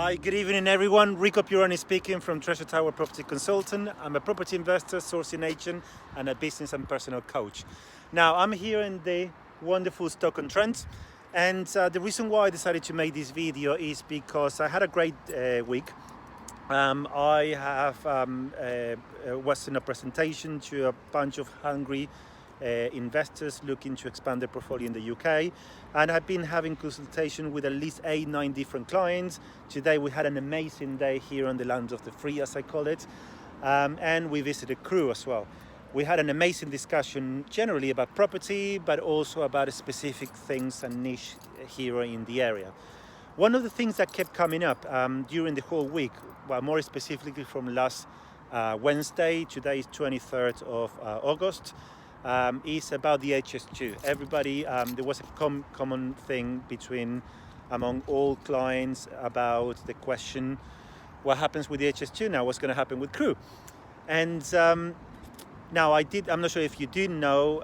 Hi, good evening everyone. Rico Pieroni speaking from Treasure Tower Property Consultant. I'm a property investor, sourcing agent and a business and personal coach. Now I'm here in the wonderful Stoke-on-Trent, and the reason why I decided to make this video is because I had a great week. Was in a presentation to a bunch of hungry investors looking to expand their portfolio in the UK, and I've been having consultation with at least 8-9 different clients. Today we had an amazing day here on the land of the free, as I call it, and we visited Crewe as well. We had an amazing discussion generally about property, but also about specific things and niche here in the area. One of the things that kept coming up during the whole week, well, more specifically from last Wednesday, today is 23rd of August, is about the HS2. Everybody, there was a common thing among all clients about the question, what happens with the HS2 now, what's going to happen with Crewe? And now I'm not sure if you did know,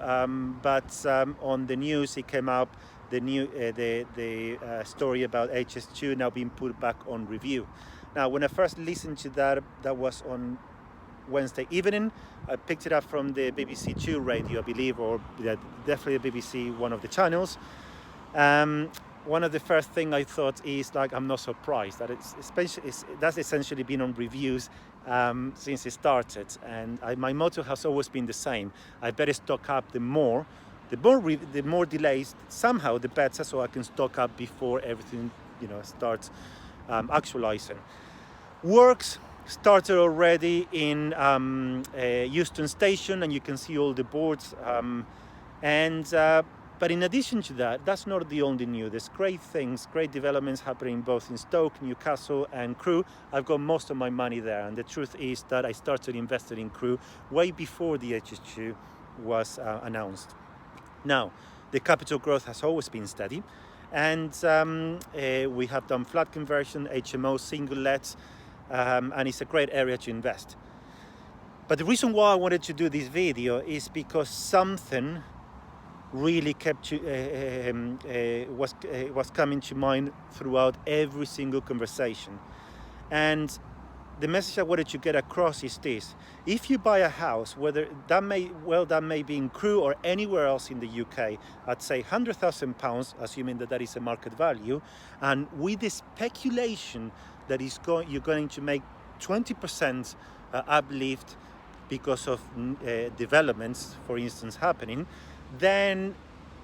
but on the news it came up, the story about HS2 now being put back on review. Now, when I first listened to that was on Wednesday evening. I picked it up from the BBC 2 radio, I believe, or definitely the BBC, one of the channels. One of the first things I thought is, like, I'm not surprised that that's essentially been on reviews since it started. And my motto has always been the same: I better stock up the more delays, somehow the better, so I can stock up before everything, starts actualizing. Works started already in Euston Station, and you can see all the boards. But in addition to that, that's not the only news. There's great developments happening both in Stoke, Newcastle, and Crewe. I've got most of my money there, and the truth is that I started investing in Crewe way before the HS2 was announced. Now, the capital growth has always been steady, and we have done flat conversion, HMO, single lets, and it's a great area to invest. But the reason why I wanted to do this video is because something really was coming to mind throughout every single conversation. And the message I wanted to get across is this: if you buy a house, whether that may be in Crewe or anywhere else in the UK, I'd say £100,000, assuming that is a market value, and with the speculation that you're going to make 20% uplift because of developments, for instance, happening, then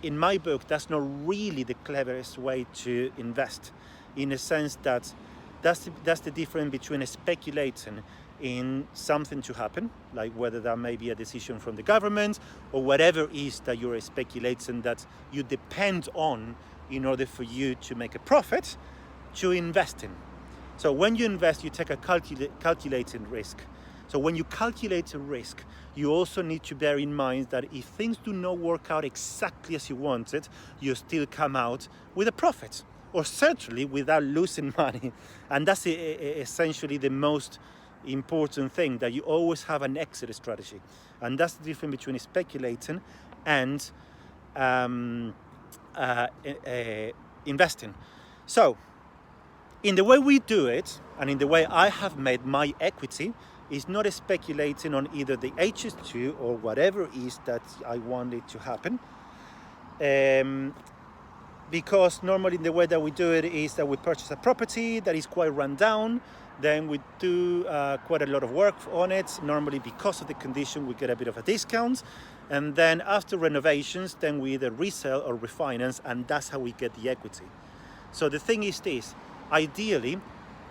in my book, that's not really the cleverest way to invest, in a sense that that's the difference between speculating in something to happen, like whether that may be a decision from the government or whatever it is that you're speculating that you depend on in order for you to make a profit, to investing. So when you invest, you take a calculated risk. So when you calculate a risk, you also need to bear in mind that if things do not work out exactly as you wanted, you still come out with a profit, or certainly without losing money. And that's essentially the most important thing, that you always have an exit strategy. And that's the difference between speculating and investing. So in the way we do it, and in the way I have made my equity, is not speculating on either the HS2 or whatever it is that I want it to happen. Because normally the way that we do it is that we purchase a property that is quite run down, then we do quite a lot of work on it. Normally, because of the condition, we get a bit of a discount, and then after renovations, then we either resell or refinance, and that's how we get the equity. So the thing is this: ideally,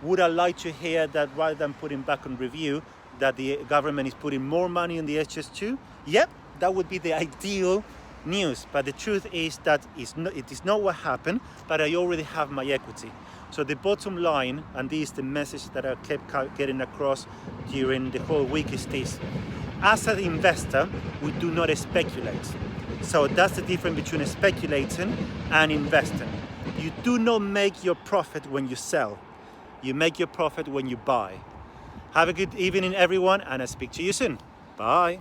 would I like to hear that rather than putting back on review, that the government is putting more money in the HS2? Yep, that would be the ideal news. But the truth is that it is not what happened, but I already have my equity. So the bottom line, and this is the message that I kept getting across during the whole week, is this: as an investor, we do not speculate. So that's the difference between speculating and investing. You do not make your profit when you sell. You make your profit when you buy. Have a good evening, everyone, and I'll speak to you soon. Bye.